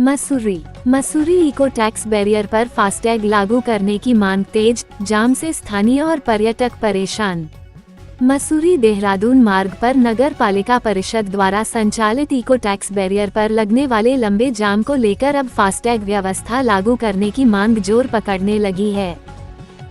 Mussoorie eco tax barrier पर FASTag लागू करने की मांग तेज, जाम से स्थानीय और पर्यटक परेशान। मसूरी देहरादून मार्ग पर नगर पालिका परिषद द्वारा संचालित इको टैक्स बैरियर पर लगने वाले लंबे जाम को लेकर अब फास्टैग व्यवस्था लागू करने की मांग जोर पकड़ने लगी है।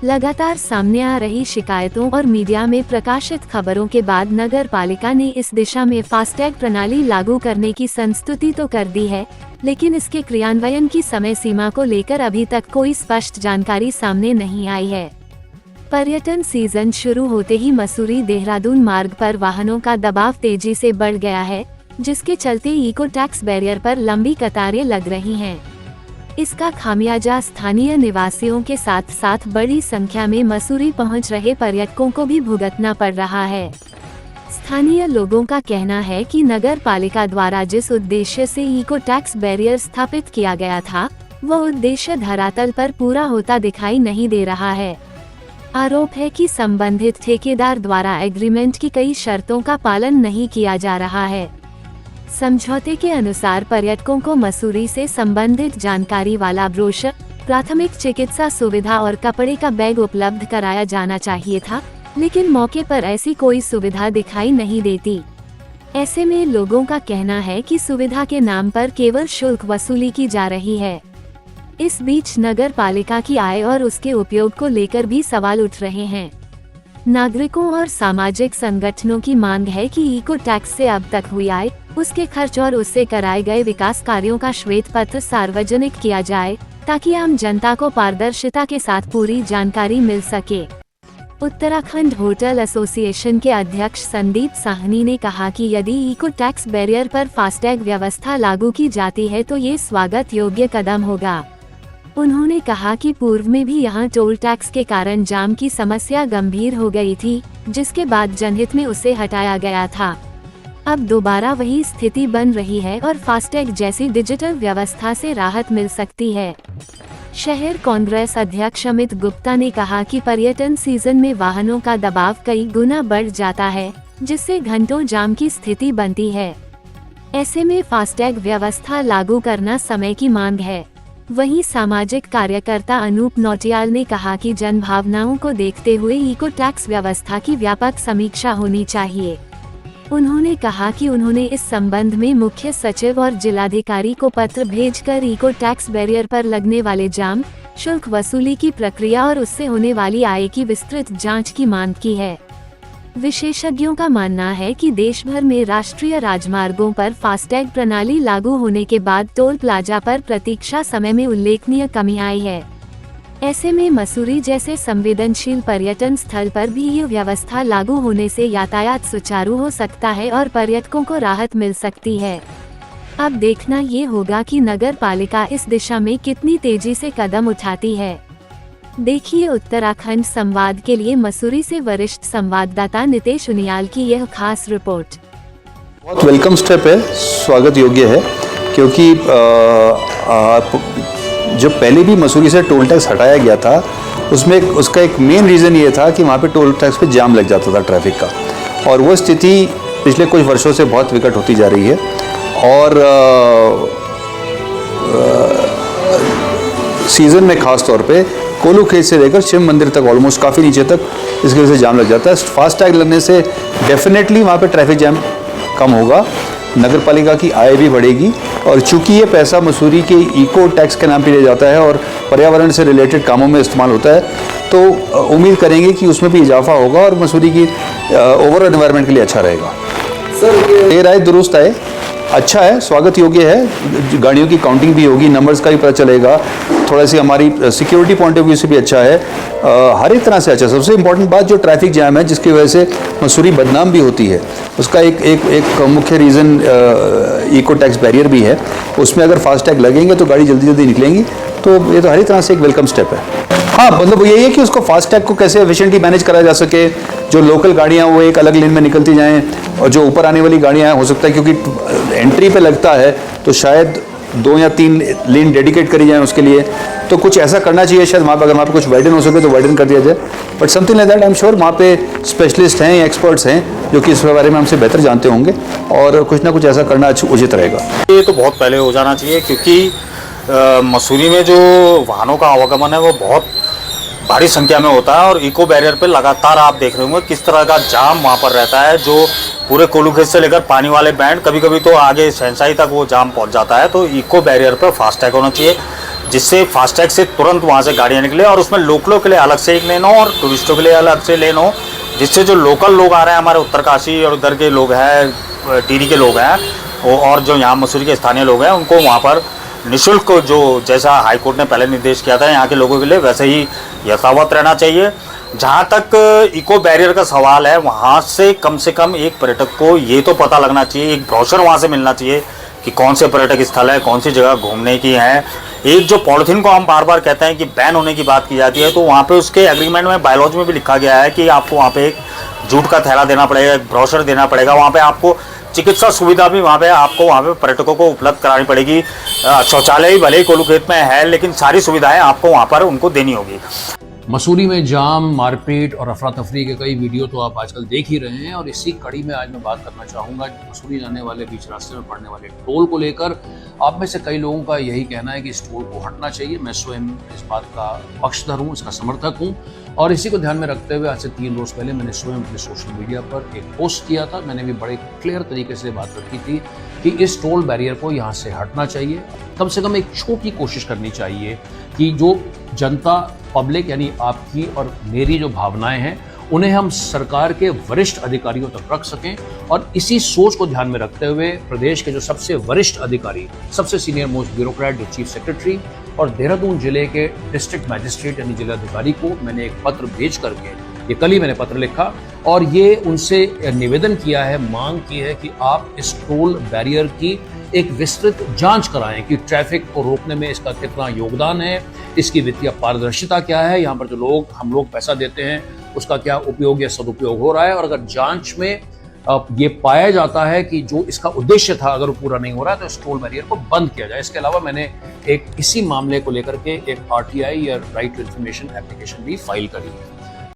लगातार सामने आ रही शिकायतों और मीडिया में प्रकाशित खबरों के बाद नगर पालिका ने इस दिशा में फास्टैग प्रणाली लागू करने की संस्तुति तो कर दी है, लेकिन इसके क्रियान्वयन की समय सीमा को लेकर अभी तक कोई स्पष्ट जानकारी सामने नहीं आई है। पर्यटन सीजन शुरू होते ही मसूरी देहरादून मार्ग पर वाहनों का दबाव तेजी से बढ़ गया है, जिसके चलते इको टैक्स बैरियर पर लंबी कतारें लग रही हैं। इसका खामियाजा स्थानीय निवासियों के साथ साथ बड़ी संख्या में मसूरी पहुंच रहे पर्यटकों को भी भुगतना पड़ रहा है। स्थानीय लोगों का कहना है कि नगर पालिका द्वारा जिस उद्देश्य से इको टैक्स बैरियर स्थापित किया गया था, वह उद्देश्य धरातल पर पूरा होता दिखाई नहीं दे रहा है। आरोप है कि संबंधित ठेकेदार द्वारा एग्रीमेंट की कई शर्तों का पालन नहीं किया जा रहा है। समझौते के अनुसार पर्यटकों को मसूरी से संबंधित जानकारी वाला ब्रोशर, प्राथमिक चिकित्सा सुविधा और कपड़े का बैग उपलब्ध कराया जाना चाहिए था, लेकिन मौके पर ऐसी कोई सुविधा दिखाई नहीं देती। ऐसे में लोगों का कहना है कि सुविधा के नाम पर केवल शुल्क वसूली की जा रही है। इस बीच नगर पालिका की आय और उसके उपयोग को लेकर भी सवाल उठ रहे हैं। नागरिकों और सामाजिक संगठनों की मांग है कि इको टैक्स से अब तक हुई आय, उसके खर्च और उससे कराए गए विकास कार्यों का श्वेत पत्र सार्वजनिक किया जाए, ताकि आम जनता को पारदर्शिता के साथ पूरी जानकारी मिल सके। उत्तराखंड होटल एसोसिएशन के अध्यक्ष संदीप साहनी ने कहा कि यदि इको टैक्स बैरियर पर फास्टैग व्यवस्था लागू की जाती है तो ये स्वागत योग्य कदम होगा। उन्होंने कहा कि पूर्व में भी यहां टोल टैक्स के कारण जाम की समस्या गंभीर हो गई थी, जिसके बाद जनहित में उसे हटाया गया था। अब दोबारा वही स्थिति बन रही है और फास्टैग जैसी डिजिटल व्यवस्था से राहत मिल सकती है। शहर कांग्रेस अध्यक्ष अमित गुप्ता ने कहा कि पर्यटन सीजन में वाहनों का दबाव कई गुना बढ़ जाता है, जिससे घंटों जाम की स्थिति बनती है। ऐसे में फास्टैग व्यवस्था लागू करना समय की मांग है। वहीं सामाजिक कार्यकर्ता अनूप नौटियाल ने कहा कि जन भावनाओं को देखते हुए इको टैक्स व्यवस्था की व्यापक समीक्षा होनी चाहिए। उन्होंने कहा कि उन्होंने इस संबंध में मुख्य सचिव और जिलाधिकारी को पत्र भेजकर इको टैक्स बैरियर पर लगने वाले जाम, शुल्क वसूली की प्रक्रिया और उससे होने वाली आय की विस्तृत जांच की मांग की है। विशेषज्ञों का मानना है कि देश भर में राष्ट्रीय राजमार्गों पर फास्टैग प्रणाली लागू होने के बाद टोल प्लाजा पर प्रतीक्षा समय में उल्लेखनीय कमी आई है। ऐसे में मसूरी जैसे संवेदनशील पर्यटन स्थल पर भी ये व्यवस्था लागू होने से यातायात सुचारू हो सकता है और पर्यटकों को राहत मिल सकती है। अब देखना ये होगा कि नगर पालिका इस दिशा में कितनी तेजी से कदम उठाती है। देखिए उत्तराखंड संवाद के लिए मसूरी से वरिष्ठ संवाददाता नितेश उनियाल की यह खास रिपोर्ट। बहुत वेलकम स्टेप है, स्वागत योग्य है, क्योंकि जो पहले भी मसूरी से टोल टैक्स हटाया गया था, उसमें उसका एक मेन रीज़न ये था कि वहाँ पे टोल टैक्स पे जाम लग जाता था ट्रैफिक का, और वो स्थिति पिछले कुछ वर्षों से बहुत विकट होती जा रही है। और सीज़न में खास तौर पे कोलू खेत से लेकर शिव मंदिर तक ऑलमोस्ट काफ़ी नीचे तक इसकी वजह से जाम लग जाता है। फास्ट टैग लगने से डेफिनेटली वहाँ पे ट्रैफिक जैम कम होगा, नगर पालिका की आय भी बढ़ेगी, और चूंकि ये पैसा मसूरी के इको टैक्स के नाम पे लिया जाता है और पर्यावरण से रिलेटेड कामों में इस्तेमाल होता है, तो उम्मीद करेंगे कि उसमें भी इजाफा होगा और मसूरी की ओवरऑल एनवायरनमेंट के लिए अच्छा रहेगा। सर ये राय दुरुस्त है, अच्छा है, स्वागत योग्य है। गाड़ियों की काउंटिंग भी होगी, नंबर्स का भी पता चलेगा, थोड़ा सी हमारी सिक्योरिटी पॉइंट ऑफ व्यू से भी अच्छा है, हर एक तरह से अच्छा। सबसे इम्पोर्टेंट बात जो ट्रैफिक जैम है, जिसकी वजह से मसूरी बदनाम भी होती है, उसका एक मुख्य रीज़न इको टैक्स बैरियर भी है। उसमें अगर फास्टैग लगेंगे तो गाड़ी जल्दी जल्दी निकलेंगी, तो ये तो हर एक तरह से एक वेलकम स्टेप है। हाँ, मतलब यही है कि उसको फास्टैग को कैसे एफिशिएंटली मैनेज करा जा सके। जो लोकल गाड़ियाँ वो एक अलग लेन में निकलती जाएँ, और जो ऊपर आने वाली गाड़ियाँ हो सकता है क्योंकि एंट्री पे लगता है तो शायद 2 या 3 लेन डेडिकेट करी जाएँ उसके लिए, तो कुछ ऐसा करना चाहिए शायद वहाँ पे, अगर वहाँ पे कुछ वाइडन हो सके तो वाइडन कर दिया जाए, but something like that. I am sure वहाँ पे स्पेशलिस्ट हैं, एक्सपर्ट्स हैं जो कि इस बारे में हमसे बेहतर जानते होंगे, और कुछ ना कुछ ऐसा करना उचित रहेगा। ये तो बहुत पहले हो जाना चाहिए, क्योंकि मसूरी में जो वाहनों का आवागमन है वो बहुत भारी संख्या में होता है, और इको बैरियर पे लगातार आप देख रहे होंगे किस तरह का जाम वहाँ पर रहता है, जो पूरे कोलूखेत से लेकर पानी वाले बैंड, कभी कभी तो आगे शहनशाही तक वो जाम पहुँच जाता है। तो इको बैरियर पर फास्टैग होना चाहिए, जिससे फास्टैग से तुरंत वहाँ से गाड़ियाँ निकले, और उसमें लोकलों के लिए अलग से एक लेन हो और टूरिस्टों के लिए अलग से लेन हो, जिससे जो लोकल लोग आ रहे हैं, हमारे उत्तरकाशी और उधर के लोग हैं, टिहरी के लोग हैं, और जो यहाँ मसूरी के स्थानीय लोग हैं, उनको वहाँ पर निःशुल्क, जो जैसा हाईकोर्ट ने पहले निर्देश किया था यहाँ के लोगों के लिए, वैसे ही यथावत रहना चाहिए। जहाँ तक इको बैरियर का सवाल है, वहाँ से कम एक पर्यटक को ये तो पता लगना चाहिए, एक ब्रोशर वहाँ से मिलना चाहिए कि कौन से पर्यटक स्थल है, कौन सी जगह घूमने की है। एक जो पॉलिथीन को हम बार बार कहते हैं कि बैन होने की बात की जाती है, तो वहाँ पे उसके एग्रीमेंट में, बायोलॉजी में भी लिखा गया है कि आपको वहाँ पे एक जूट का थैला देना पड़ेगा, एक ब्रोशर देना पड़ेगा। वहाँ पे आपको चिकित्सा सुविधा भी वहाँ पे पर्यटकों को उपलब्ध करानी पड़ेगी। शौचालय ही भले ही कोलूखेत में है, लेकिन सारी सुविधाएं आपको वहाँ पर उनको देनी होगी। मसूरी में जाम, मारपीट और अफरा तफरी के कई वीडियो तो आप आजकल देख ही रहे हैं, और इसी कड़ी में आज मैं बात करना चाहूँगा मसूरी जाने वाले बीच रास्ते में पड़ने वाले टोल को लेकर। आप में से कई लोगों का यही कहना है कि इस टोल को हटना चाहिए। मैं स्वयं इस बात का पक्षधर हूँ, इसका समर्थक हूँ, और इसी को ध्यान में रखते हुए आज से 3 रोज पहले मैंने स्वयं अपने सोशल मीडिया पर एक पोस्ट किया था। मैंने भी बड़े क्लियर तरीके से बात रखी थी कि इस टोल बैरियर को यहाँ से हटना चाहिए। कम से कम एक छोटी कोशिश करनी चाहिए कि जो जनता, पब्लिक यानी आपकी और मेरी जो भावनाएं हैं, उन्हें हम सरकार के वरिष्ठ अधिकारियों तक रख सकें। और इसी सोच को ध्यान में रखते हुए प्रदेश के जो सबसे वरिष्ठ अधिकारी, सबसे सीनियर मोस्ट ब्यूरोक्रेट, जो चीफ सेक्रेटरी और देहरादून जिले के डिस्ट्रिक्ट मैजिस्ट्रेट यानी जिलाधिकारी को मैंने एक पत्र भेज करके, ये कल ही मैंने पत्र लिखा और ये उनसे निवेदन किया है, मांग की है कि आप इस टोल बैरियर की एक विस्तृत जांच कराएं कि ट्रैफिक को रोकने में इसका कितना योगदान है, इसकी वित्तीय पारदर्शिता क्या है, यहाँ पर जो हम लोग पैसा देते हैं उसका क्या उपयोग या सदुपयोग हो रहा है। और अगर जांच में ये पाया जाता है कि जो इसका उद्देश्य था अगर वो पूरा नहीं हो रहा है, तो इस टोल बैरियर को बंद किया जाए। इसके अलावा मैंने एक इसी मामले को लेकर के एक RTI या राइट टू इन्फॉर्मेशन एप्लीकेशन भी फाइल करी है।